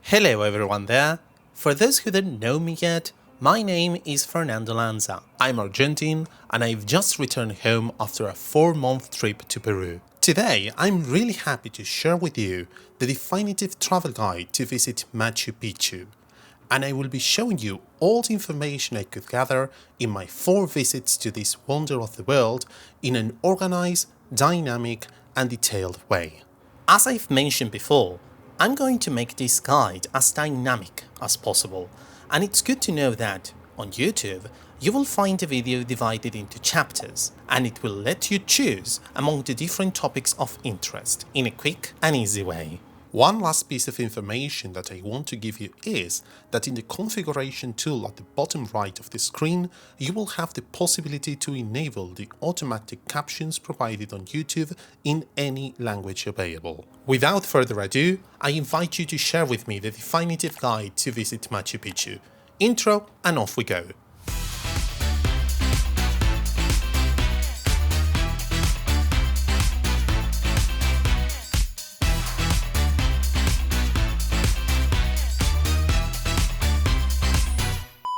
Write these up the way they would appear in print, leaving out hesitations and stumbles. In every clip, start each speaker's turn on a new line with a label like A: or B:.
A: Hello everyone there. For those who don't know me yet, my name is Fernando Lanza. I'm Argentine and I've just returned home after a 4-month trip to Peru. Today, I'm really happy to share with you the definitive travel guide to visit Machu Picchu. And I will be showing you all the information I could gather in my 4 visits to this wonder of the world in an organized, dynamic and detailed way. As I've mentioned before, I'm going to make this guide as dynamic as possible, and it's good to know that on YouTube you will find the video divided into chapters, and it will let you choose among the different topics of interest in a quick and easy way. One last piece of information that I want to give you is that in the configuration tool at the bottom right of the screen, you will have the possibility to enable the automatic captions provided on YouTube in any language available. Without further ado, I invite you to share with me the definitive guide to visit Machu Picchu. Intro and off we go.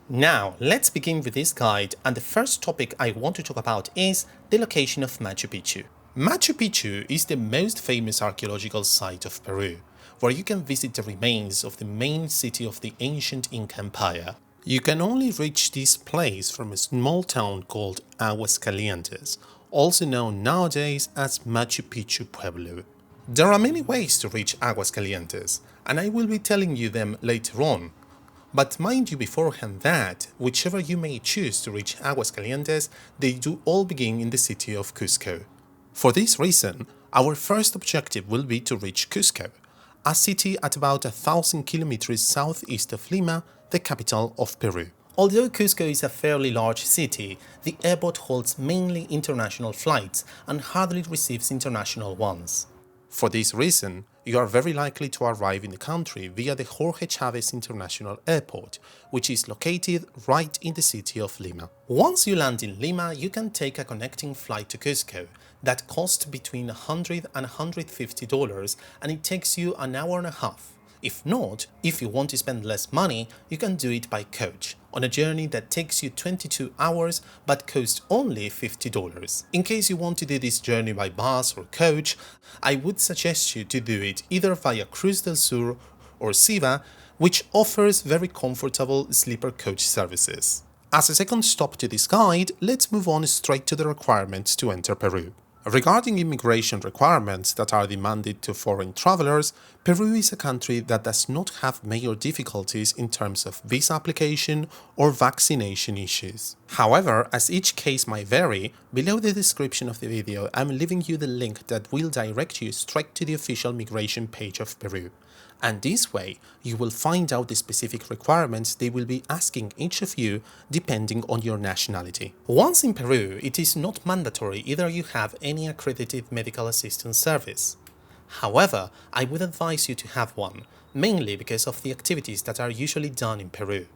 A: Now, let's begin with this guide, and the first topic I want to talk about is the location of Machu Picchu. Machu Picchu is the most famous archaeological site of Peru, where you can visit the remains of the main city of the ancient Inca Empire. You can only reach this place from a small town called Aguascalientes, also known nowadays as Machu Picchu Pueblo. There are many ways to reach Aguascalientes, and I will be telling you them later on. But mind you beforehand that, whichever you may choose to reach Aguascalientes, they do all begin in the city of Cusco. For this reason, our first objective will be to reach Cusco, a city at about 1,000 kilometers southeast of Lima, the capital of Peru. Although Cusco is a fairly large city, the airport holds mainly international flights and hardly receives international ones. For this reason, you are very likely to arrive in the country via the Jorge Chávez International Airport, which is located right in the city of Lima. Once you land in Lima, you can take a connecting flight to Cusco that costs between $100 and $150, and it takes you an hour and a half. If not, if you want to spend less money, you can do it by coach, on a journey that takes you 22 hours but costs only $50. In case you want to do this journey by bus or coach, I would suggest you to do it either via Cruz del Sur or Siva, which offers very comfortable sleeper coach services. As a second stop to this guide, let's move on straight to the requirements to enter Peru. Regarding immigration requirements that are demanded to foreign travelers, Peru is a country that does not have major difficulties in terms of visa application or vaccination issues. However, as each case might vary, below the description of the video I'm leaving you the link that will direct you straight to the official migration page of Peru. And this way, you will find out the specific requirements they will be asking each of you depending on your nationality. Once in Peru, it is not mandatory either you have any accredited medical assistance service. However, I would advise you to have one, mainly because of the activities that are usually done in Peru,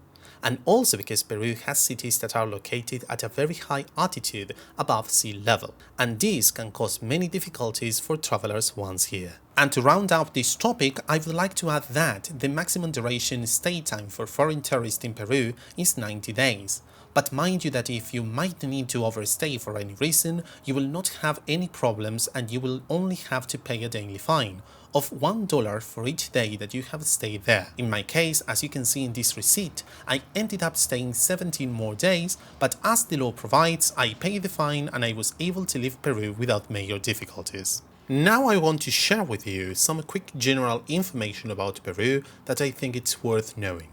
A: and also because Peru has cities that are located at a very high altitude above sea level, and this can cause many difficulties for travelers once here. And to round out this topic, I would like to add that the maximum duration stay time for foreign tourists in Peru is 90 days. But mind you that if you might need to overstay for any reason, you will not have any problems and you will only have to pay a daily fine of $1 for each day that you have stayed there. In my case, as you can see in this receipt, I ended up staying 17 more days, but as the law provides, I paid the fine and I was able to leave Peru without major difficulties. Now I want to share with you some quick general information about Peru that I think it's worth knowing.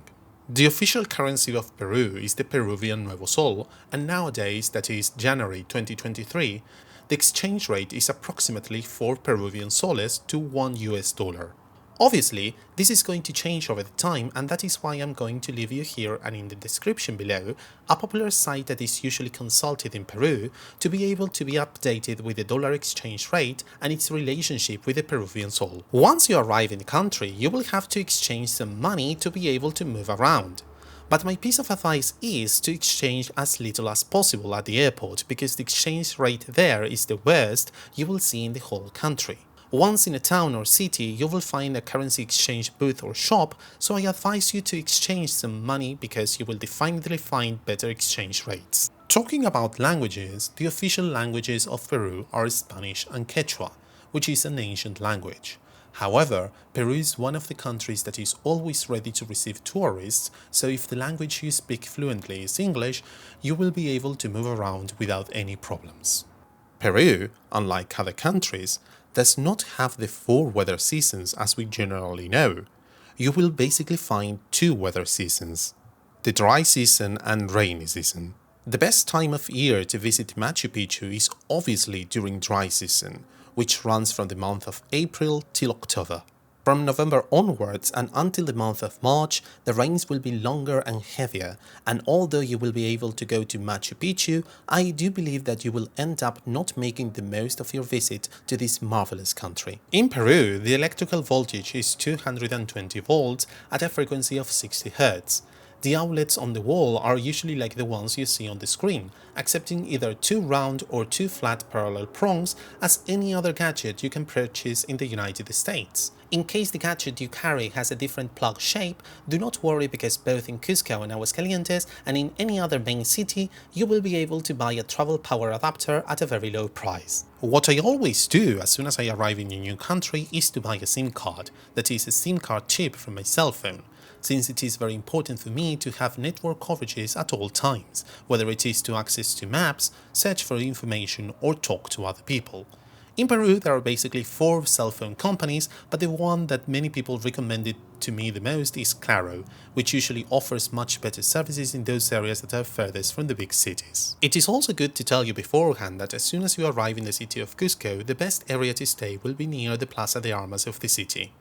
A: The official currency of Peru is the Peruvian Nuevo Sol, and nowadays, that is January 2023, the exchange rate is approximately 4 Peruvian soles to $1. Obviously, this is going to change over the time, and that is why I'm going to leave you here and in the description below a popular site that is usually consulted in Peru to be able to be updated with the dollar exchange rate and its relationship with the Peruvian sol. Once you arrive in the country, you will have to exchange some money to be able to move around. But my piece of advice is to exchange as little as possible at the airport because the exchange rate there is the worst you will see in the whole country. Once in a town or city, you will find a currency exchange booth or shop, so I advise you to exchange some money because you will definitely find better exchange rates. Talking about languages, the official languages of Peru are Spanish and Quechua, which is an ancient language. However, Peru is one of the countries that is always ready to receive tourists, so if the language you speak fluently is English, you will be able to move around without any problems. Peru, unlike other countries, does not have the 4 weather seasons as we generally know. You will basically find 2 weather seasons: the dry season and rainy season. The best time of year to visit Machu Picchu is obviously during dry season, which runs from the month of April till October. From November onwards and until the month of March, the rains will be longer and heavier, and although you will be able to go to Machu Picchu, I do believe that you will end up not making the most of your visit to this marvelous country. In Peru, the electrical voltage is 220 volts at a frequency of 60 Hz. The outlets on the wall are usually like the ones you see on the screen, accepting either 2 round or 2 flat parallel prongs as any other gadget you can purchase in the United States. In case the gadget you carry has a different plug shape, do not worry because both in Cusco and Aguascalientes and in any other main city, you will be able to buy a travel power adapter at a very low price. What I always do as soon as I arrive in a new country is to buy a SIM card, that is a SIM card chip from my cell phone, since it is very important for me to have network coverages at all times, whether it is to access to maps, search for information or talk to other people. In Peru, there are basically 4 cell phone companies, but the one that many people recommended to me the most is Claro, which usually offers much better services in those areas that are furthest from the big cities. It is also good to tell you beforehand that as soon as you arrive in the city of Cusco, the best area to stay will be near the Plaza de Armas of the city.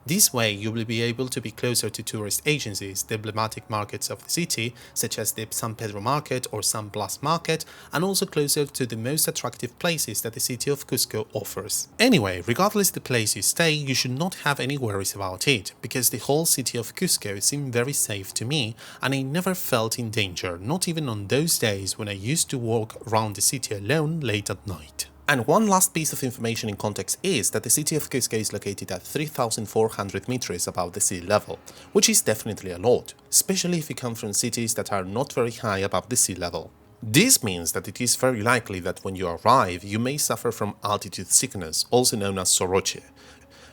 A: This way, you will be able to be closer to tourist agencies, the emblematic markets of the city, such as the San Pedro Market or San Blas Market, and also closer to the most attractive places that the city of Cusco offers. Anyway, regardless the place you stay, you should not have any worries about it, because the whole city of Cusco seemed very safe to me, and I never felt in danger, not even on those days when I used to walk around the city alone late at night. And one last piece of information in context is that the city of Cusco is located at 3,400 meters above the sea level, which is definitely a lot, especially if you come from cities that are not very high above the sea level. This means that it is very likely that when you arrive, you may suffer from altitude sickness, also known as soroche.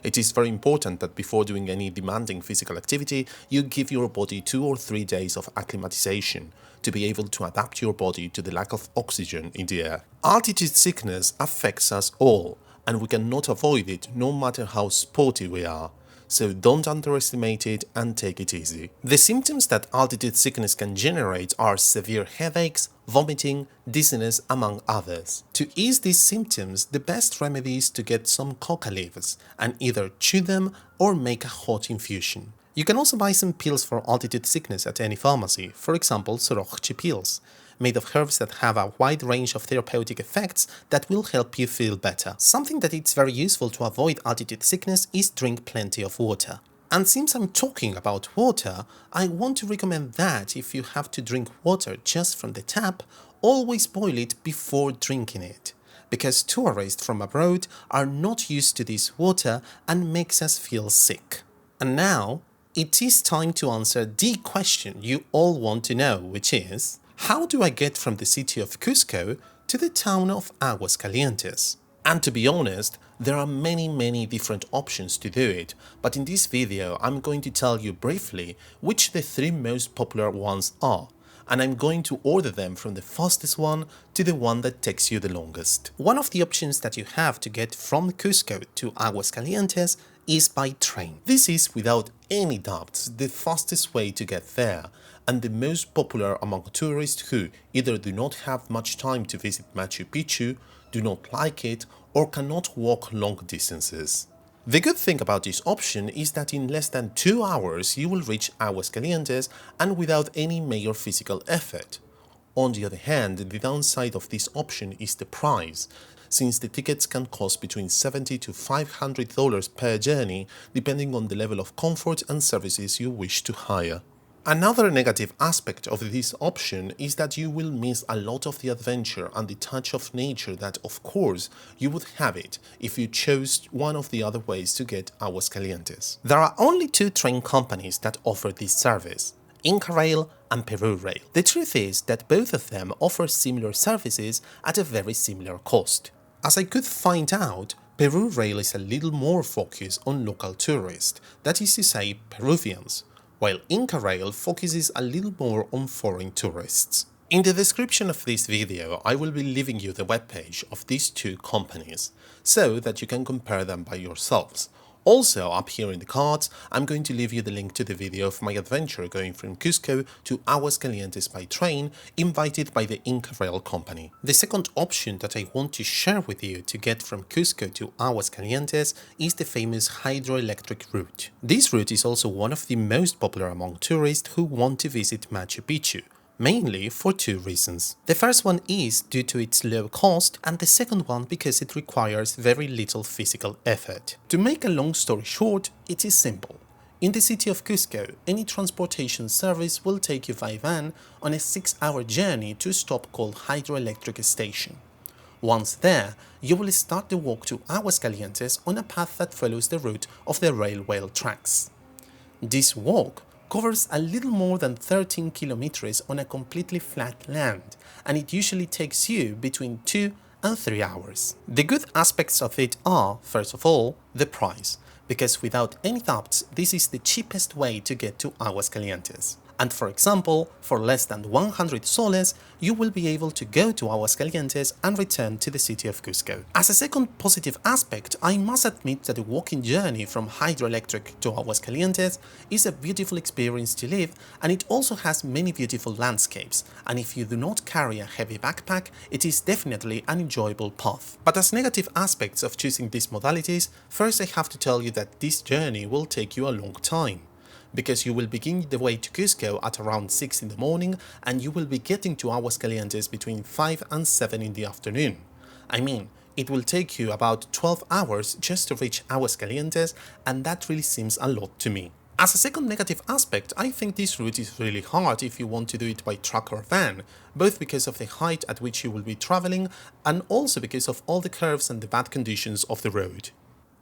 A: It is very important that before doing any demanding physical activity, you give your body 2 or 3 days of acclimatization to be able to adapt your body to the lack of oxygen in the air. Altitude sickness affects us all, and we cannot avoid it no matter how sporty we are. So don't underestimate it and take it easy. The symptoms that altitude sickness can generate are severe headaches, vomiting, dizziness, among others. To ease these symptoms, the best remedy is to get some coca leaves and either chew them or make a hot infusion. You can also buy some pills for altitude sickness at any pharmacy, for example Soroche pills, made of herbs that have a wide range of therapeutic effects that will help you feel better. Something that it's very useful to avoid altitude sickness is drink plenty of water. And since I'm talking about water, I want to recommend that if you have to drink water just from the tap, always boil it before drinking it, because tourists from abroad are not used to this water and makes us feel sick. And now, it is time to answer the question you all want to know, which is: how do I get from the city of Cusco to the town of Aguascalientes? And to be honest, there are many different options to do it, but in this video I'm going to tell you briefly which the 3 most popular ones are, and I'm going to order them from the fastest one to the one that takes you the longest. One of the options that you have to get from Cusco to Aguascalientes is by train. This is without any doubts the fastest way to get there, and the most popular among tourists who either do not have much time to visit Machu Picchu, do not like it, or cannot walk long distances. The good thing about this option is that in less than 2 hours you will reach Aguascalientes and without any major physical effort. On the other hand, the downside of this option is the price, since the tickets can cost between $70 to $500 per journey depending on the level of comfort and services you wish to hire. Another negative aspect of this option is that you will miss a lot of the adventure and the touch of nature that, of course, you would have it if you chose one of the other ways to get Aguascalientes. There are only two train companies that offer this service: Inca Rail and Peru Rail. The truth is that both of them offer similar services at a very similar cost. As I could find out, Peru Rail is a little more focused on local tourists, that is to say Peruvians, while Inca Rail focuses a little more on foreign tourists. In the description of this video, I will be leaving you the webpage of these two companies, so that you can compare them by yourselves. Also, up here in the cards, I'm going to leave you the link to the video of my adventure going from Cusco to Aguascalientes by train, invited by the Inca Rail company. The second option that I want to share with you to get from Cusco to Aguascalientes is the famous hydroelectric route. This route is also one of the most popular among tourists who want to visit Machu Picchu, mainly for two reasons. The first one is due to its low cost, and the second one because it requires very little physical effort. To make a long story short, it is simple. In the city of Cusco, any transportation service will take you by van on a 6-hour journey to a stop called Hydroelectric Station. Once there, you will start the walk to Aguascalientes on a path that follows the route of the railway tracks. This walk covers a little more than 13 kilometers on a completely flat land, and it usually takes you between 2 and 3 hours. The good aspects of it are, first of all, the price, because without any doubts, this is the cheapest way to get to Aguascalientes. And for example, for less than 100 soles, you will be able to go to Aguascalientes and return to the city of Cusco. As a second positive aspect, I must admit that the walking journey from Hydroelectric to Aguascalientes is a beautiful experience to live, and it also has many beautiful landscapes, and if you do not carry a heavy backpack, it is definitely an enjoyable path. But as negative aspects of choosing these modalities, first I have to tell you that this journey will take you a long time, because you will begin the way to Cusco at around 6 in the morning and you will be getting to Aguascalientes between 5 and 7 in the afternoon. I mean, it will take you about 12 hours just to reach Aguascalientes, and that really seems a lot to me. As a second negative aspect, I think this route is really hard if you want to do it by truck or van, both because of the height at which you will be traveling and also because of all the curves and the bad conditions of the road.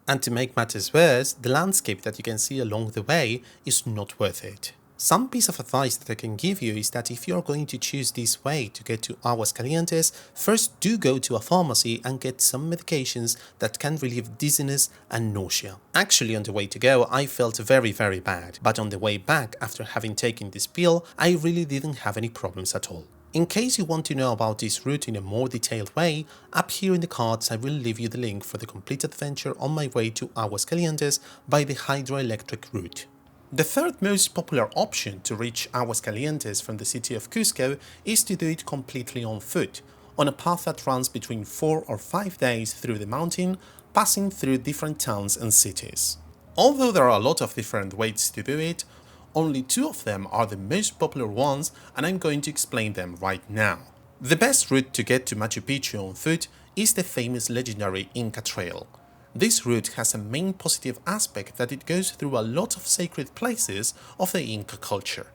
A: And to make matters worse, the landscape that you can see along the way is not worth it. Some piece of advice that I can give you is that if you are going to choose this way to get to Aguascalientes, first do go to a pharmacy and get some medications that can relieve dizziness and nausea. Actually, on the way to go, I felt very bad, but on the way back, after having taken this pill, I really didn't have any problems at all. In case you want to know about this route in a more detailed way, up here in the cards I will leave you the link for the complete adventure on my way to Aguascalientes by the hydroelectric route. The third most popular option to reach Aguascalientes from the city of Cusco is to do it completely on foot, on a path that runs between 4 or 5 days through the mountain, passing through different towns and cities. Although there are a lot of different ways to do it, only two of them are the most popular ones, and I'm going to explain them right now. The best route to get to Machu Picchu on foot is the famous legendary Inca Trail. This route has a main positive aspect that it goes through a lot of sacred places of the Inca culture.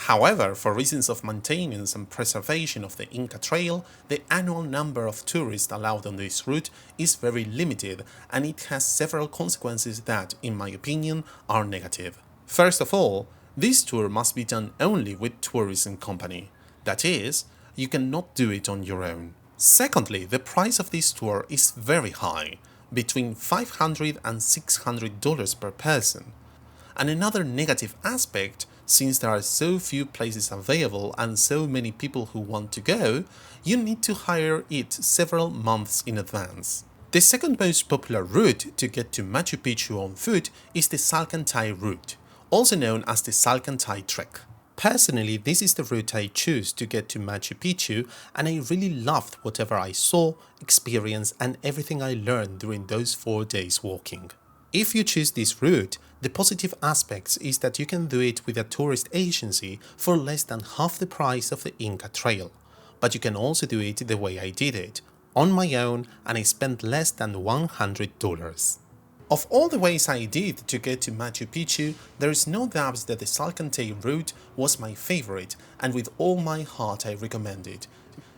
A: However, for reasons of maintenance and preservation of the Inca Trail, the annual number of tourists allowed on this route is very limited, and it has several consequences that, in my opinion, are negative. First of all, this tour must be done only with tourism company. That is, you cannot do it on your own. Secondly, the price of this tour is very high, between $500 and $600 per person. And another negative aspect, since there are so few places available and so many people who want to go, you need to hire it several months in advance. The second most popular route to get to Machu Picchu on foot is the Salcantay route, also known as the Salcantay Trek. Personally, this is the route I choose to get to Machu Picchu, and I really loved whatever I saw, experienced, and everything I learned during those 4 days walking. If you choose this route, the positive aspects is that you can do it with a tourist agency for less than half the price of the Inca Trail, but you can also do it the way I did it, on my own, and I spent less than $100. Of all the ways I did to get to Machu Picchu, there is no doubt that the Salcantay route was my favorite, and with all my heart I recommend it,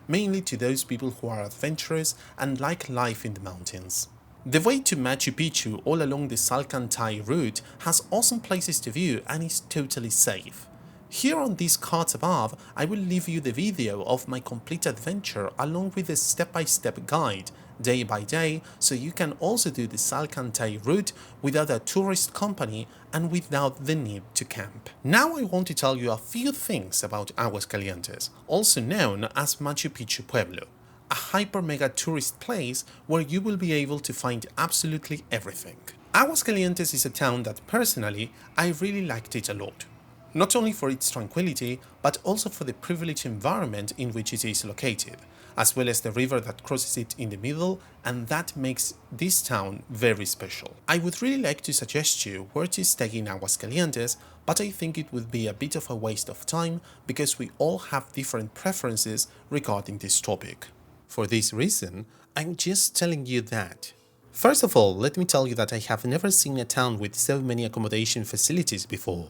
A: mainly to those people who are adventurous and like life in the mountains. The way to Machu Picchu all along the Salcantay route has awesome places to view and is totally safe. Here on these cards above, I will leave you the video of my complete adventure along with a step-by-step guide, day by day, so you can also do the Salcantay route without a tourist company and without the need to camp. Now I want to tell you a few things about Aguascalientes, also known as Machu Picchu Pueblo, a hyper-mega tourist place where you will be able to find absolutely everything. Aguascalientes is a town that personally I really liked it a lot. Not only for its tranquility, but also for the privileged environment in which it is located, as well as the river that crosses it in the middle, and that makes this town very special. I would really like to suggest you where to stay in Aguascalientes, but I think it would be a bit of a waste of time because we all have different preferences regarding this topic. For this reason, I'm just telling you that. First of all, let me tell you that I have never seen a town with so many accommodation facilities before.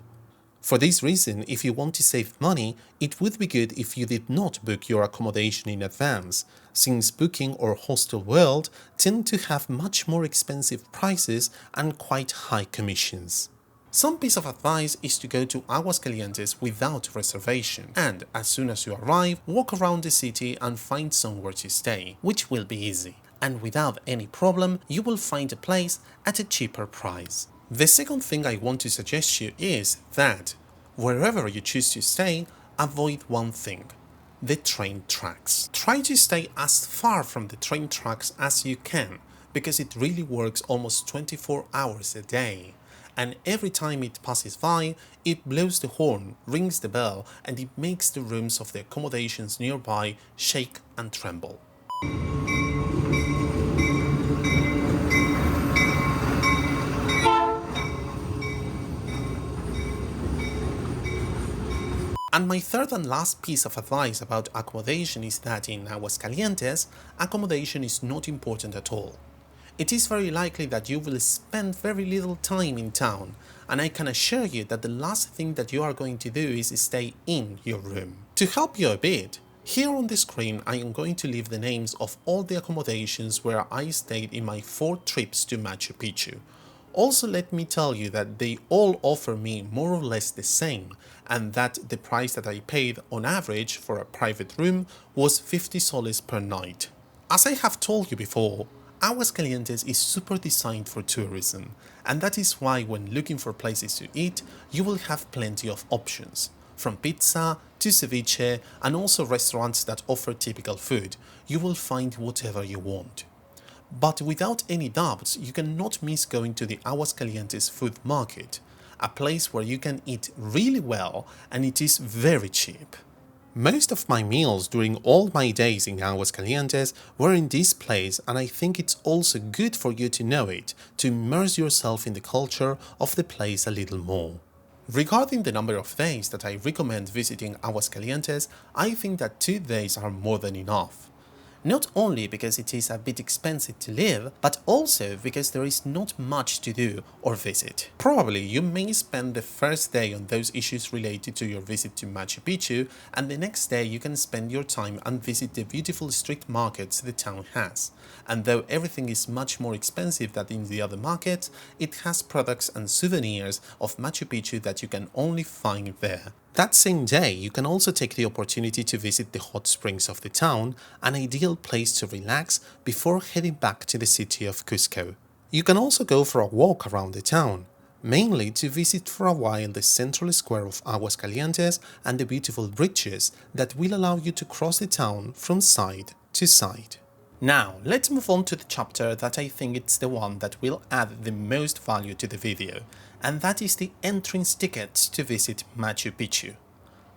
A: For this reason, if you want to save money, it would be good if you did not book your accommodation in advance, since Booking or Hostel World tend to have much more expensive prices and quite high commissions. Some piece of advice is to go to Aguascalientes without reservation, and as soon as you arrive, walk around the city and find somewhere to stay, which will be easy, and without any problem you will find a place at a cheaper price. The second thing I want to suggest you is that, wherever you choose to stay, avoid one thing: the train tracks. Try to stay as far from the train tracks as you can, because it really works almost 24 hours a day. And every time it passes by, it blows the horn, rings the bell, and it makes the rooms of the accommodations nearby shake and tremble. And my third and last piece of advice about accommodation is that in Aguascalientes, accommodation is not important at all. It is very likely that you will spend very little time in town, and I can assure you that the last thing that you are going to do is stay in your room. To help you a bit, here on the screen I am going to leave the names of all the accommodations where I stayed in my 4 trips to Machu Picchu. Also, let me tell you that they all offer me more or less the same, and that the price that I paid on average for a private room was 50 soles per night. As I have told you before, Aguascalientes is super designed for tourism, and that is why when looking for places to eat, you will have plenty of options. From pizza to ceviche, and also restaurants that offer typical food, you will find whatever you want. But without any doubts, you cannot miss going to the Aguascalientes food market, a place where you can eat really well and it is very cheap. Most of my meals during all my days in Aguascalientes were in this place, and I think it's also good for you to know it, to immerse yourself in the culture of the place a little more. Regarding the number of days that I recommend visiting Aguascalientes, I think that 2 days are more than enough. Not only because it is a bit expensive to live, but also because there is not much to do or visit. Probably you may spend the first day on those issues related to your visit to Machu Picchu, and the next day you can spend your time and visit the beautiful street markets the town has. And though everything is much more expensive than in the other markets, it has products and souvenirs of Machu Picchu that you can only find there. That same day, you can also take the opportunity to visit the hot springs of the town, an ideal place to relax before heading back to the city of Cusco. You can also go for a walk around the town, mainly to visit for a while the central square of Aguascalientes and the beautiful bridges that will allow you to cross the town from side to side. Now, let's move on to the chapter that I think it's the one that will add the most value to the video, and that is the entrance tickets to visit Machu Picchu.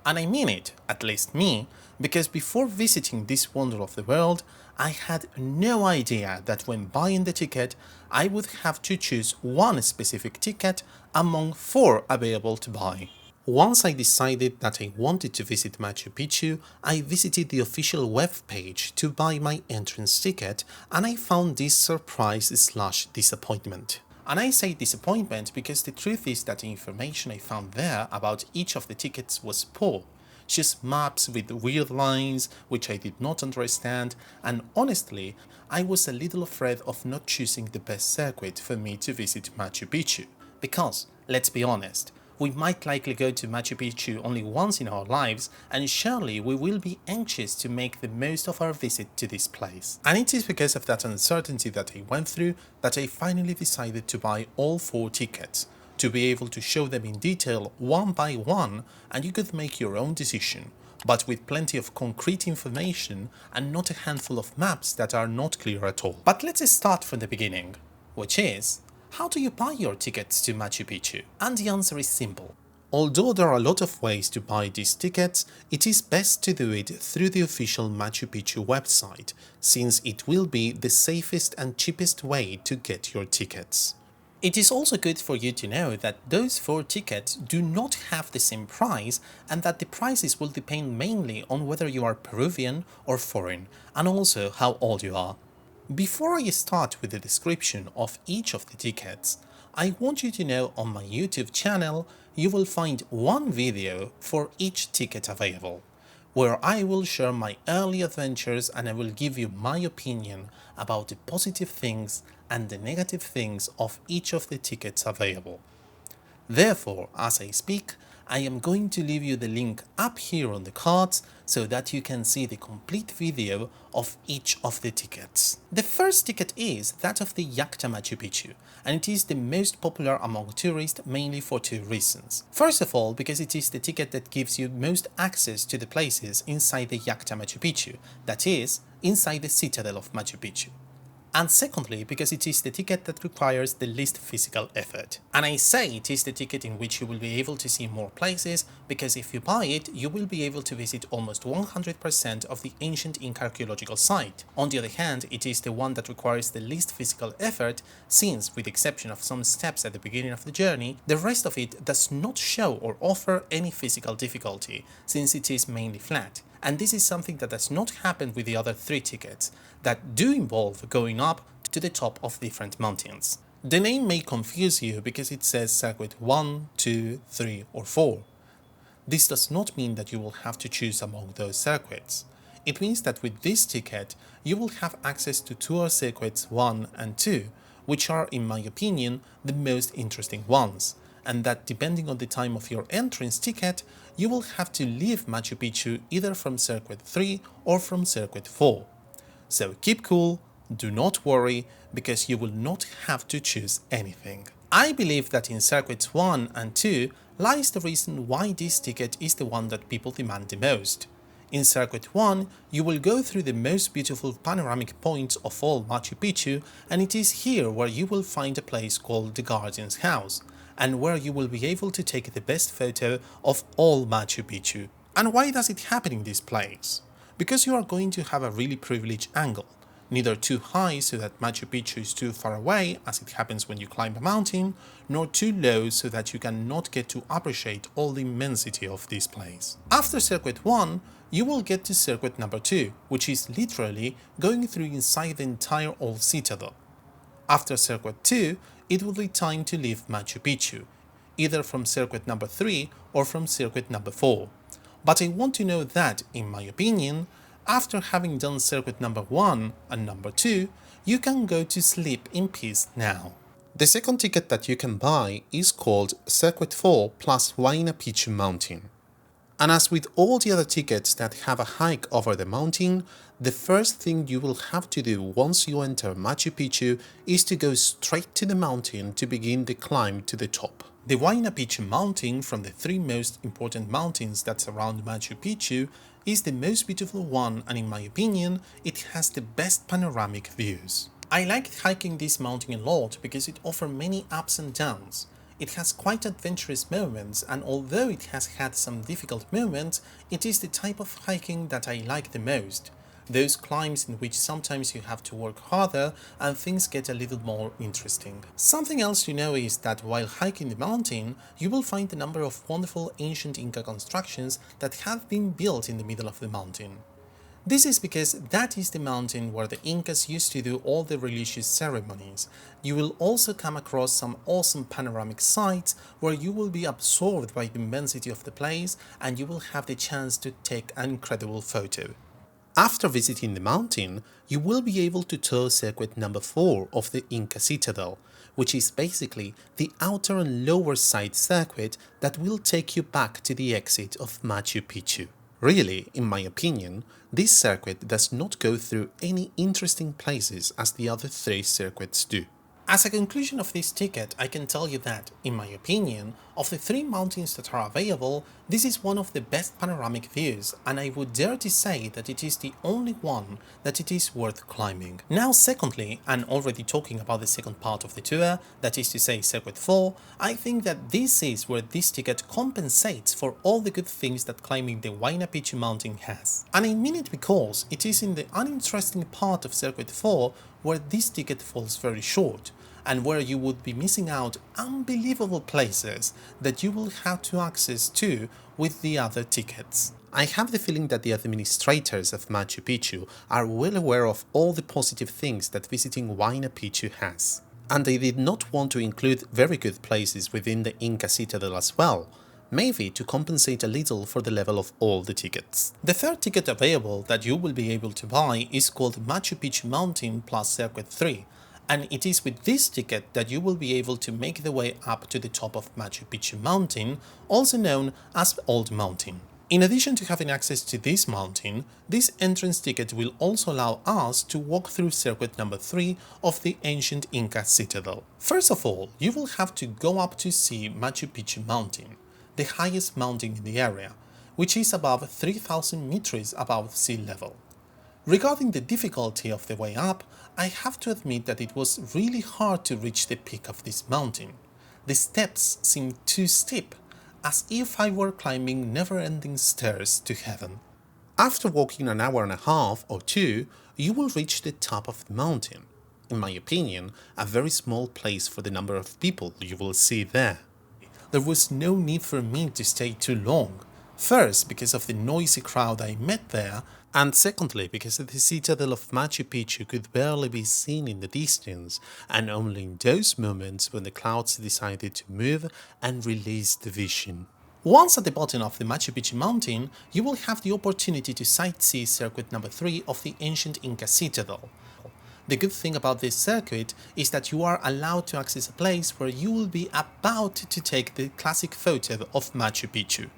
A: And I mean it, at least me, because before visiting this wonder of the world, I had no idea that when buying the ticket, I would have to choose one specific ticket among 4 available to buy. Once I decided that I wanted to visit Machu Picchu, I visited the official web page to buy my entrance ticket, and I found this surprise/disappointment. And I say disappointment because the truth is that the information I found there about each of the tickets was poor. Just maps with weird lines which I did not understand, and honestly, I was a little afraid of not choosing the best circuit for me to visit Machu Picchu. Because, let's be honest, we might likely go to Machu Picchu only once in our lives, and surely we will be anxious to make the most of our visit to this place. And it is because of that uncertainty that I went through that I finally decided to buy all 4 tickets, to be able to show them in detail one by one, and you could make your own decision, but with plenty of concrete information and not a handful of maps that are not clear at all. But let's start from the beginning, which is, how do you buy your tickets to Machu Picchu? And the answer is simple. Although there are a lot of ways to buy these tickets, it is best to do it through the official Machu Picchu website, since it will be the safest and cheapest way to get your tickets. It is also good for you to know that those 4 tickets do not have the same price, and that the prices will depend mainly on whether you are Peruvian or foreign, and also how old you are. Before I start with the description of each of the tickets, I want you to know on my YouTube channel you will find one video for each ticket available, where I will share my early adventures and I will give you my opinion about the positive things and the negative things of each of the tickets available. Therefore, as I speak, I am going to leave you the link up here on the cards so that you can see the complete video of each of the tickets. The first ticket is that of the Yacta Machu Picchu, and it is the most popular among tourists mainly for 2 reasons. First of all, because it is the ticket that gives you most access to the places inside the Yacta Machu Picchu, that is, inside the citadel of Machu Picchu. And secondly, because it is the ticket that requires the least physical effort. And I say it is the ticket in which you will be able to see more places, because if you buy it, you will be able to visit almost 100% of the ancient Inca archaeological site. On the other hand, it is the one that requires the least physical effort, since, with the exception of some steps at the beginning of the journey, the rest of it does not show or offer any physical difficulty, since it is mainly flat. And this is something that does not happen with the other 3 tickets, that do involve going up to the top of different mountains. The name may confuse you because it says circuit 1, 2, 3 or 4. This does not mean that you will have to choose among those circuits. It means that with this ticket, you will have access to tour circuits 1 and 2, which are, in my opinion, the most interesting ones, and that depending on the time of your entrance ticket, you will have to leave Machu Picchu either from circuit 3 or from circuit 4. So keep cool, do not worry, because you will not have to choose anything. I believe that in circuits 1 and 2 lies the reason why this ticket is the one that people demand the most. In circuit 1, you will go through the most beautiful panoramic points of all Machu Picchu, and it is here where you will find a place called the Guardian's House, and where you will be able to take the best photo of all Machu Picchu. And why does it happen in this place? Because you are going to have a really privileged angle, neither too high so that Machu Picchu is too far away, as it happens when you climb a mountain, nor too low so that you cannot get to appreciate all the immensity of this place. After circuit 1, you will get to circuit number 2, which is literally going through inside the entire old citadel. After circuit 2, it will be time to leave Machu Picchu, either from circuit number 3 or from circuit number 4. But I want to know that, in my opinion, after having done circuit number 1 and number 2, you can go to sleep in peace now. The second ticket that you can buy is called Circuit 4 plus Huayna Picchu Mountain. And as with all the other tickets that have a hike over the mountain, the first thing you will have to do once you enter Machu Picchu is to go straight to the mountain to begin the climb to the top. The Huayna Picchu Mountain, from the 3 most important mountains that surround Machu Picchu, is the most beautiful one, and in my opinion, it has the best panoramic views. I like hiking this mountain a lot because it offers many ups and downs. It has quite adventurous moments, and although it has had some difficult moments, it is the type of hiking that I like the most. Those climbs in which sometimes you have to work harder and things get a little more interesting. Something else to know is that while hiking the mountain, you will find a number of wonderful ancient Inca constructions that have been built in the middle of the mountain. This is because that is the mountain where the Incas used to do all the religious ceremonies. You will also come across some awesome panoramic sites where you will be absorbed by the immensity of the place and you will have the chance to take an incredible photo. After visiting the mountain, you will be able to tour circuit number 4 of the Inca Citadel, which is basically the outer and lower side circuit that will take you back to the exit of Machu Picchu. Really, in my opinion, this circuit does not go through any interesting places as the other 3 circuits do. As a conclusion of this ticket, I can tell you that, in my opinion, of the 3 mountains that are available, this is one of the best panoramic views, and I would dare to say that it is the only one that it is worth climbing. Now secondly, and already talking about the second part of the tour, that is to say Circuit 4, I think that this is where this ticket compensates for all the good things that climbing the Huayna Picchu mountain has. And I mean it because it is in the uninteresting part of Circuit 4 where this ticket falls very short, and where you would be missing out unbelievable places that you will have to access to with the other tickets. I have the feeling that the administrators of Machu Picchu are well aware of all the positive things that visiting Huayna Picchu has, and they did not want to include very good places within the Inca Citadel as well, maybe to compensate a little for the level of all the tickets. The third ticket available that you will be able to buy is called Machu Picchu Mountain plus Circuit 3, and it is with this ticket that you will be able to make the way up to the top of Machu Picchu Mountain, also known as Old Mountain. In addition to having access to this mountain, this entrance ticket will also allow us to walk through circuit number 3 of the ancient Inca Citadel. First of all, you will have to go up to see Machu Picchu Mountain, the highest mountain in the area, which is above 3,000 meters above sea level. Regarding the difficulty of the way up, I have to admit that it was really hard to reach the peak of this mountain. The steps seemed too steep, as if I were climbing never-ending stairs to heaven. After walking an hour and a half or 2, you will reach the top of the mountain. In my opinion, a very small place for the number of people you will see there. There was no need for me to stay too long. First, because of the noisy crowd I met there, and secondly, because the citadel of Machu Picchu could barely be seen in the distance, and only in those moments when the clouds decided to move and release the vision. Once at the bottom of the Machu Picchu mountain, you will have the opportunity to sightsee circuit number 3 of the ancient Inca Citadel. The good thing about this circuit is that you are allowed to access a place where you will be about to take the classic photo of Machu Picchu.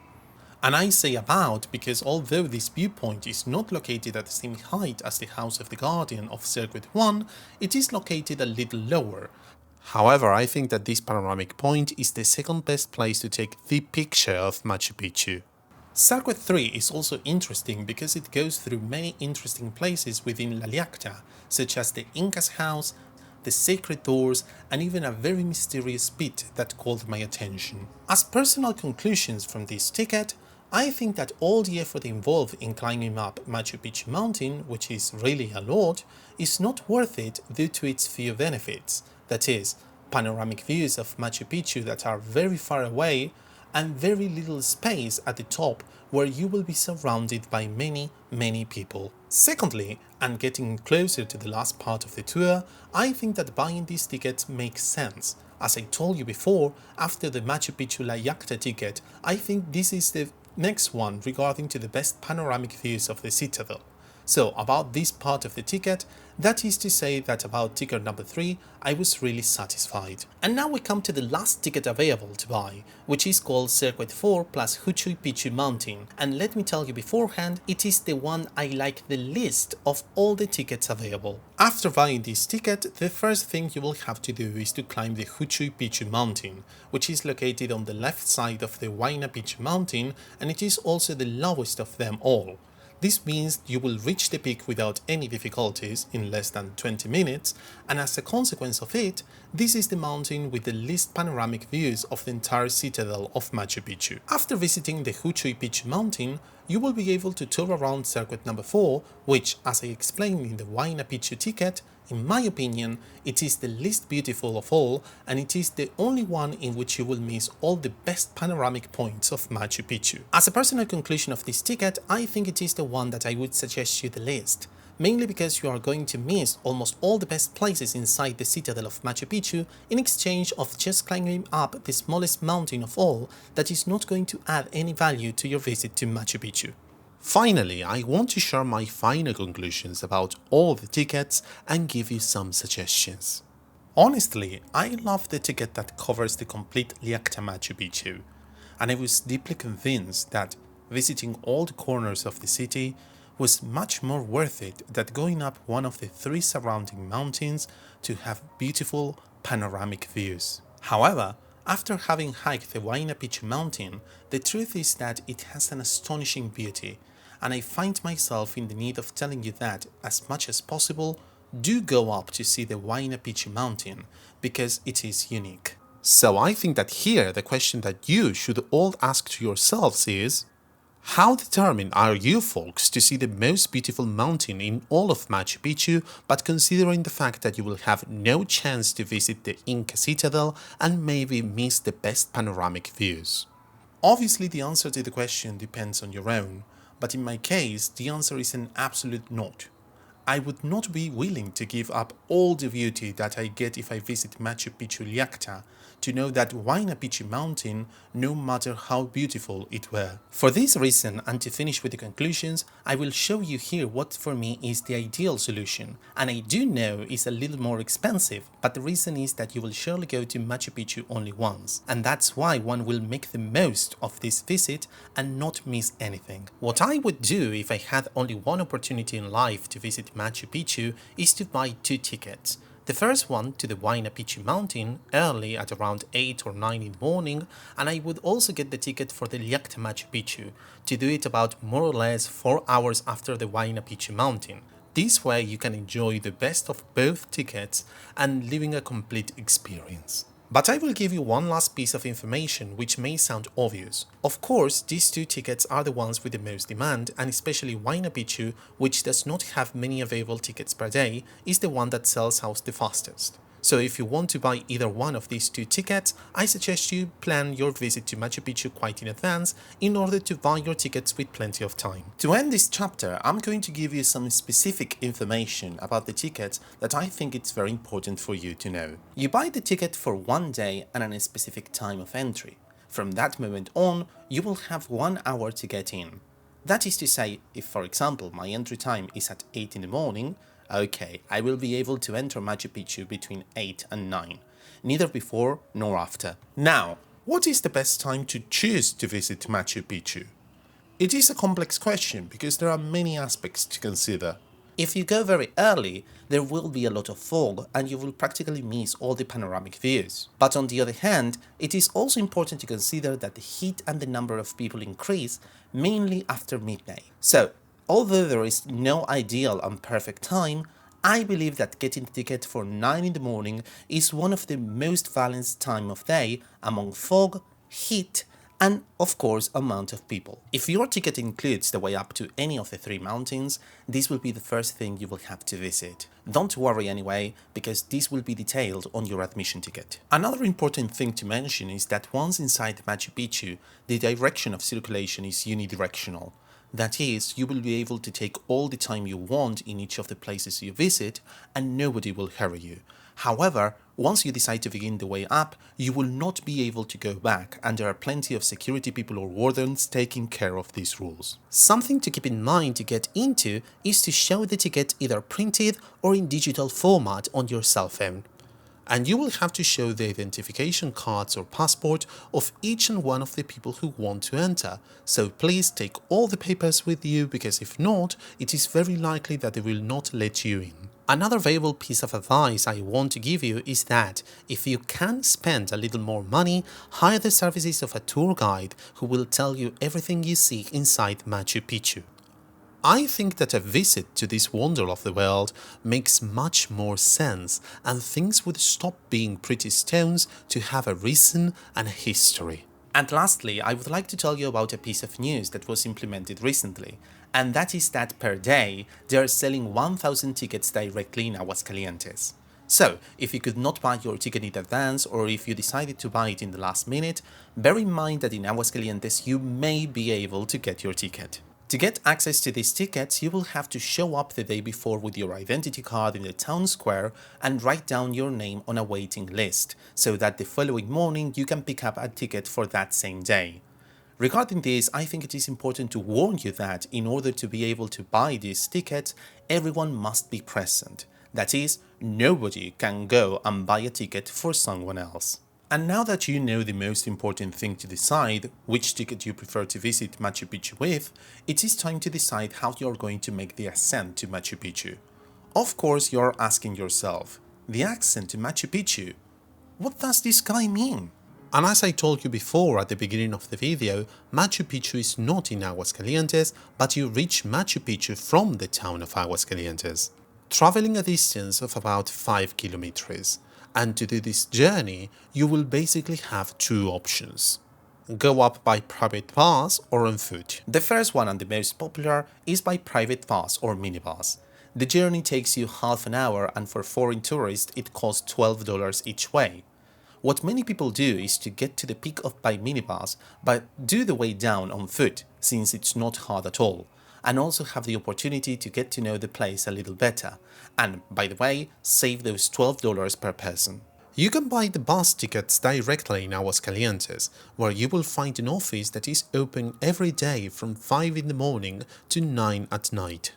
A: And I say about because although this viewpoint is not located at the same height as the House of the Guardian of Circuit 1, it is located a little lower. However, I think that this panoramic point is the second best place to take the picture of Machu Picchu. Circuit 3 is also interesting because it goes through many interesting places within La Llacta, such as the Inca's house, the sacred doors, and even a very mysterious pit that called my attention. As personal conclusions from this ticket, I think that all the effort involved in climbing up Machu Picchu mountain, which is really a lot, is not worth it due to its few benefits, that is, panoramic views of Machu Picchu that are very far away, and very little space at the top where you will be surrounded by many people. Secondly, and getting closer to the last part of the tour, I think that buying this ticket makes sense. As I told you before, after the Machu Picchu La Llacta ticket, I think this is the next one regarding to the best panoramic views of the Citadel. So about this part of the ticket, that is to say that about ticket number 3, I was really satisfied. And now we come to the last ticket available to buy, which is called Circuit 4 plus Huchuy Picchu Mountain. And let me tell you beforehand, it is the one I like the least of all the tickets available. After buying this ticket, the first thing you will have to do is to climb the Huchuy Picchu Mountain, which is located on the left side of the Huayna Picchu Mountain, and it is also the lowest of them all. This means you will reach the peak without any difficulties in less than 20 minutes, and as a consequence of it, this is the mountain with the least panoramic views of the entire citadel of Machu Picchu. After visiting the Huchuy Picchu mountain, you will be able to tour around circuit number 4, which, as I explained in the Huayna Picchu ticket, In my opinion, it is the least beautiful of all, and it is the only one in which you will miss all the best panoramic points of Machu Picchu. As a personal conclusion of this ticket, I think it is the one that I would suggest you the least, mainly because you are going to miss almost all the best places inside the citadel of Machu Picchu in exchange of just climbing up the smallest mountain of all that is not going to add any value to your visit to Machu Picchu. Finally, I want to share my final conclusions about all the tickets and give you some suggestions. Honestly, I love the ticket that covers the complete Llacta Machu Picchu, and I was deeply convinced that visiting all the corners of the city was much more worth it than going up one of the 3 surrounding mountains to have beautiful panoramic views. However, after having hiked the Huayna Picchu mountain, the truth is that it has an astonishing beauty, and I find myself in the need of telling you that, as much as possible, do go up to see the Huayna Picchu mountain, because it is unique. So I think that here the question that you should all ask to yourselves is, how determined are you folks to see the most beautiful mountain in all of Machu Picchu, but considering the fact that you will have no chance to visit the Inca Citadel and maybe miss the best panoramic views? Obviously, the answer to the question depends on your own, but in my case, the answer is an absolute not. I would not be willing to give up all the beauty that I get if I visit Machu Picchu Llacta to know that Huayna Picchu mountain, no matter how beautiful it were. For this reason, and to finish with the conclusions, I will show you here what for me is the ideal solution, and I do know it's a little more expensive, but the reason is that you will surely go to Machu Picchu only once, and that's why one will make the most of this visit and not miss anything. What I would do if I had only one opportunity in life to visit Machu Picchu is to buy 2 tickets. The first one to the Huayna Picchu mountain early at around 8 or 9 in the morning, and I would also get the ticket for the Llacta Machu Picchu to do it about more or less 4 hours after the Huayna Picchu mountain. This way you can enjoy the best of both tickets and living a complete experience. But I will give you one last piece of information which may sound obvious. Of course, these 2 tickets are the ones with the most demand, and especially Huayna Picchu, which does not have many available tickets per day, is the one that sells out the fastest. So if you want to buy either one of these 2 tickets, I suggest you plan your visit to Machu Picchu quite in advance in order to buy your tickets with plenty of time. To end this chapter, I'm going to give you some specific information about the tickets that I think it's very important for you to know. You buy the ticket for 1 day and a specific time of entry. From that moment on, you will have 1 hour to get in. That is to say, if for example my entry time is at 8 in the morning, okay, I will be able to enter Machu Picchu between 8 and 9, neither before nor after. Now, what is the best time to choose to visit Machu Picchu? It is a complex question because there are many aspects to consider. If you go very early, there will be a lot of fog and you will practically miss all the panoramic views. But on the other hand, it is also important to consider that the heat and the number of people increase mainly after midnight. So, although there is no ideal and perfect time, I believe that getting a ticket for 9 in the morning is one of the most balanced time of day among fog, heat, and of course amount of people. If your ticket includes the way up to any of the 3 mountains, this will be the first thing you will have to visit. Don't worry anyway, because this will be detailed on your admission ticket. Another important thing to mention is that once inside Machu Picchu, the direction of circulation is unidirectional. That is, you will be able to take all the time you want in each of the places you visit, and nobody will hurry you. However, once you decide to begin the way up, you will not be able to go back, and there are plenty of security people or wardens taking care of these rules. Something to keep in mind to get into is to show the ticket either printed or in digital format on your cell phone. And you will have to show the identification cards or passport of each and one of the people who want to enter, so please take all the papers with you, because if not, it is very likely that they will not let you in. Another valuable piece of advice I want to give you is that if you can spend a little more money, hire the services of a tour guide who will tell you everything you see inside Machu Picchu. I think that a visit to this wonder of the world makes much more sense, and things would stop being pretty stones to have a reason and a history. And lastly, I would like to tell you about a piece of news that was implemented recently, and that is that per day they are selling 1,000 tickets directly in Aguascalientes. So, if you could not buy your ticket in advance, or if you decided to buy it in the last minute, bear in mind that in Aguascalientes you may be able to get your ticket. To get access to these tickets, you will have to show up the day before with your identity card in the town square and write down your name on a waiting list, so that the following morning you can pick up a ticket for that same day. Regarding this, I think it is important to warn you that in order to be able to buy these tickets, everyone must be present. That is, nobody can go and buy a ticket for someone else. And now that you know the most important thing to decide, which ticket you prefer to visit Machu Picchu with, it is time to decide how you're going to make the ascent to Machu Picchu. Of course, you're asking yourself, the ascent to Machu Picchu? What does this guy mean? And as I told you before at the beginning of the video, Machu Picchu is not in Aguascalientes, but you reach Machu Picchu from the town of Aguascalientes, traveling a distance of about 5 kilometers. And to do this journey, you will basically have two options. Go up by private bus or on foot. The first one and the most popular is by private bus or minibus. The journey takes you half an hour, and for foreign tourists it costs $12 each way. What many people do is to get to the peak by minibus, but do the way down on foot, since it's not hard at all, and also have the opportunity to get to know the place a little better, and, by the way, save those $12 per person. You can buy the bus tickets directly in Aguascalientes, where you will find an office that is open every day from 5 in the morning to 9 at night.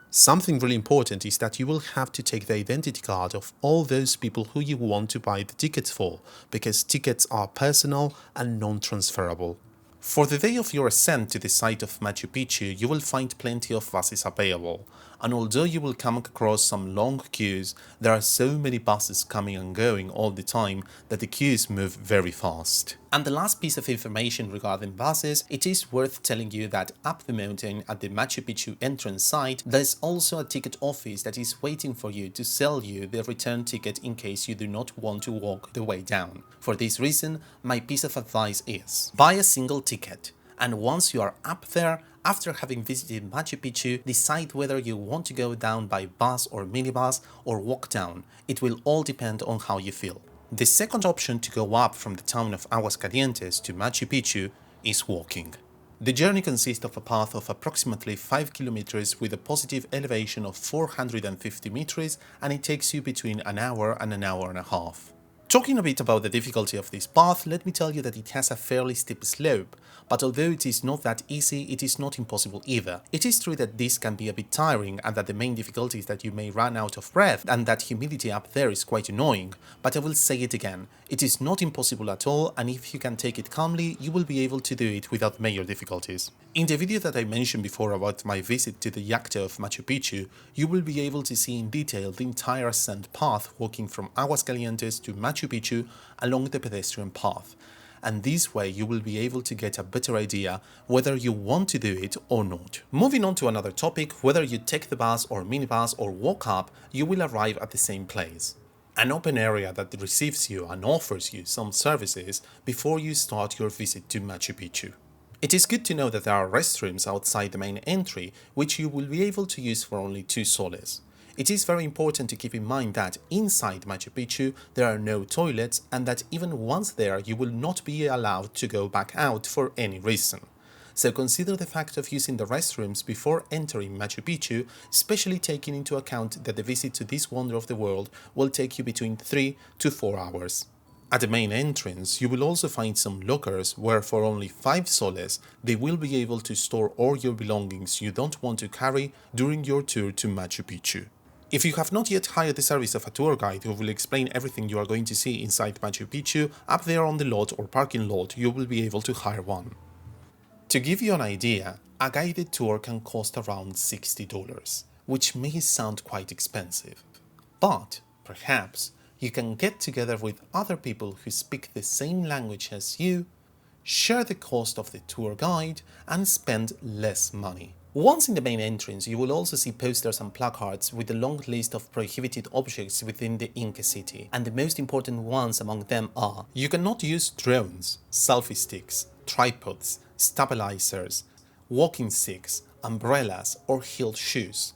A: Something really important is that you will have to take the identity card of all those people who you want to buy the tickets for, because tickets are personal and non-transferable. For the day of your ascent to the site of Machu Picchu, you will find plenty of buses available, and although you will come across some long queues, there are so many buses coming and going all the time that the queues move very fast. And the last piece of information regarding buses, it is worth telling you that up the mountain at the Machu Picchu entrance site, there's also a ticket office that is waiting for you to sell you the return ticket in case you do not want to walk the way down. For this reason, my piece of advice is, buy a single ticket, and once you are up there, after having visited Machu Picchu, decide whether you want to go down by bus or minibus or walk down. It will all depend on how you feel. The second option to go up from the town of Aguascalientes to Machu Picchu is walking. The journey consists of a path of approximately 5 kilometers with a positive elevation of 450 meters, and it takes you between an hour and an hour and a half. Talking a bit about the difficulty of this path, let me tell you that it has a fairly steep slope, but although it is not that easy, it is not impossible either. It is true that this can be a bit tiring and that the main difficulty is that you may run out of breath and that humidity up there is quite annoying, but I will say it again, it is not impossible at all, and if you can take it calmly, you will be able to do it without major difficulties. In the video that I mentioned before about my visit to the Yacto of Machu Picchu, you will be able to see in detail the entire ascent path walking from Aguascalientes to Machu Picchu along the pedestrian path, and this way you will be able to get a better idea whether you want to do it or not. Moving on to another topic, whether you take the bus or minibus or walk up, you will arrive at the same place. An open area that receives you and offers you some services before you start your visit to Machu Picchu. It is good to know that there are restrooms outside the main entry, which you will be able to use for only 2 soles. It is very important to keep in mind that inside Machu Picchu there are no toilets, and that even once there you will not be allowed to go back out for any reason. So consider the fact of using the restrooms before entering Machu Picchu, especially taking into account that the visit to this wonder of the world will take you between 3 to 4 hours. At the main entrance, you will also find some lockers where for only 5 soles they will be able to store all your belongings you don't want to carry during your tour to Machu Picchu. If you have not yet hired the service of a tour guide who will explain everything you are going to see inside Machu Picchu, up there on the lot or parking lot you will be able to hire one. To give you an idea, a guided tour can cost around $60, which may sound quite expensive. But, perhaps, you can get together with other people who speak the same language as you, share the cost of the tour guide, and spend less money. Once in the main entrance, you will also see posters and placards with a long list of prohibited objects within the Inca city, and the most important ones among them are: you cannot use drones, selfie sticks, tripods, stabilizers, walking sticks, umbrellas or heeled shoes.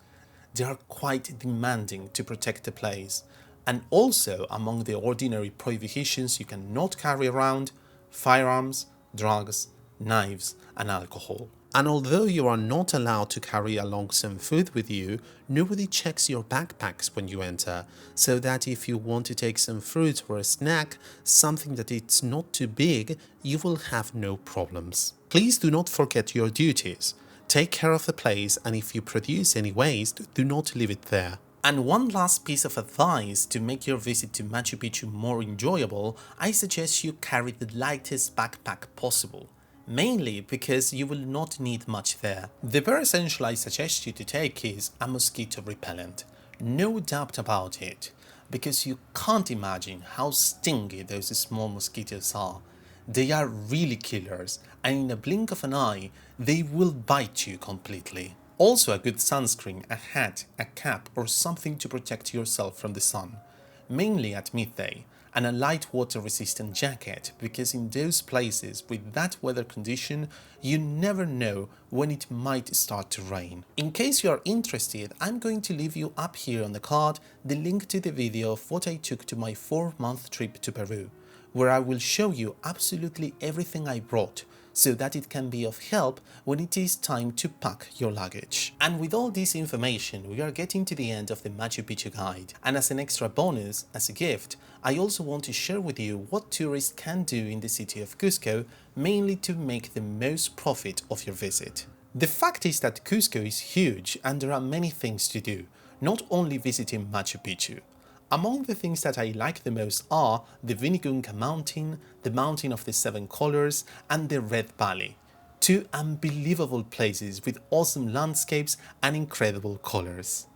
A: They are quite demanding to protect the place. And also among the ordinary prohibitions you cannot carry around firearms, drugs, knives and alcohol. And although you are not allowed to carry along some food with you, nobody checks your backpacks when you enter, so that if you want to take some fruit or a snack, something that is not too big, you will have no problems. Please do not forget your duties. Take care of the place, and if you produce any waste, do not leave it there. And one last piece of advice to make your visit to Machu Picchu more enjoyable, I suggest you carry the lightest backpack possible. Mainly because you will not need much there. The very essential I suggest you to take is a mosquito repellent. No doubt about it, because you can't imagine how stingy those small mosquitoes are. They are really killers, and in a blink of an eye, they will bite you completely. Also a good sunscreen, a hat, a cap or something to protect yourself from the sun, mainly at midday, and a light water resistant jacket, because in those places with that weather condition you never know when it might start to rain. In case you are interested, I'm going to leave you up here on the card the link to the video of what I took to my 4-month trip to Peru, where I will show you absolutely everything I brought, so that it can be of help when it is time to pack your luggage. And with all this information, we are getting to the end of the Machu Picchu guide. And as an extra bonus, as a gift, I also want to share with you what tourists can do in the city of Cusco, mainly to make the most profit of your visit. The fact is that Cusco is huge and there are many things to do, not only visiting Machu Picchu. Among the things that I like the most are the Vinicunca Mountain, the Mountain of the Seven Colors and the Red Valley. Two unbelievable places with awesome landscapes and incredible colors.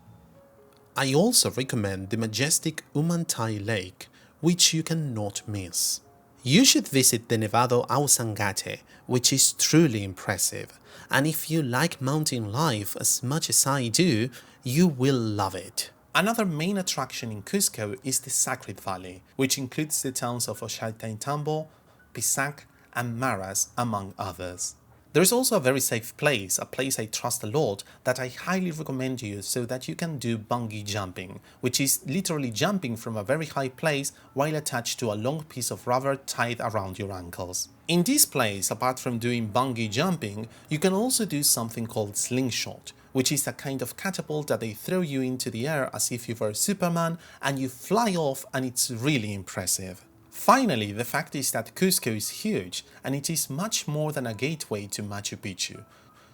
A: I also recommend the majestic Humantay Lake, which you cannot miss. You should visit the Nevado Ausangate, which is truly impressive, and if you like mountain life as much as I do, you will love it. Another main attraction in Cusco is the Sacred Valley, which includes the towns of Ollantaytambo, Pisac and Maras, among others. There is also a very safe place, a place I trust a lot, that I highly recommend you so that you can do bungee jumping, which is literally jumping from a very high place while attached to a long piece of rubber tied around your ankles. In this place, apart from doing bungee jumping, you can also do something called slingshot, which is a kind of catapult that they throw you into the air as if you were Superman and you fly off, and it's really impressive. Finally, the fact is that Cusco is huge and it is much more than a gateway to Machu Picchu.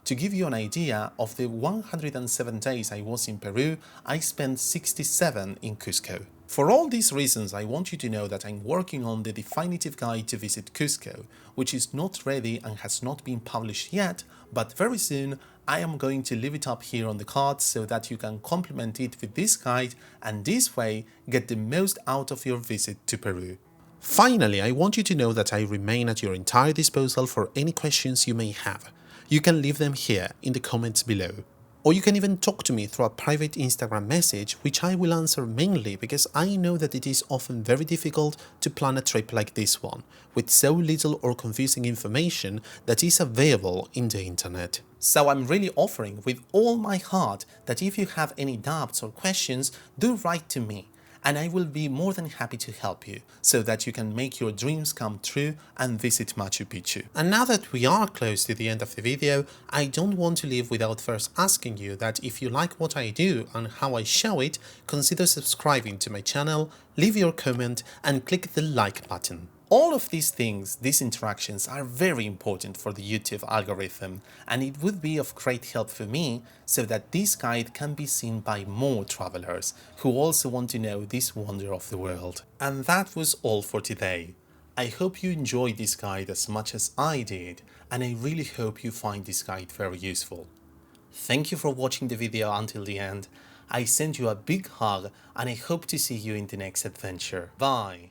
A: To give you an idea, of the 107 days I was in Peru, I spent 67 in Cusco. For all these reasons, I want you to know that I'm working on the definitive guide to visit Cusco, which is not ready and has not been published yet, but very soon I am going to leave it up here on the card so that you can complement it with this guide and this way get the most out of your visit to Peru. Finally, I want you to know that I remain at your entire disposal for any questions you may have. You can leave them here in the comments below. Or you can even talk to me through a private Instagram message, which I will answer mainly because I know that it is often very difficult to plan a trip like this one, with so little or confusing information that is available in the internet. So I'm really offering with all my heart that if you have any doubts or questions, do write to me, and I will be more than happy to help you, so that you can make your dreams come true and visit Machu Picchu. And now that we are close to the end of the video, I don't want to leave without first asking you that if you like what I do and how I show it, consider subscribing to my channel, leave your comment and click the like button. All of these things, these interactions are very important for the YouTube algorithm, and it would be of great help for me so that this guide can be seen by more travelers who also want to know this wonder of the world. And that was all for today. I hope you enjoyed this guide as much as I did, and I really hope you find this guide very useful. Thank you for watching the video until the end. I send you a big hug and I hope to see you in the next adventure. Bye!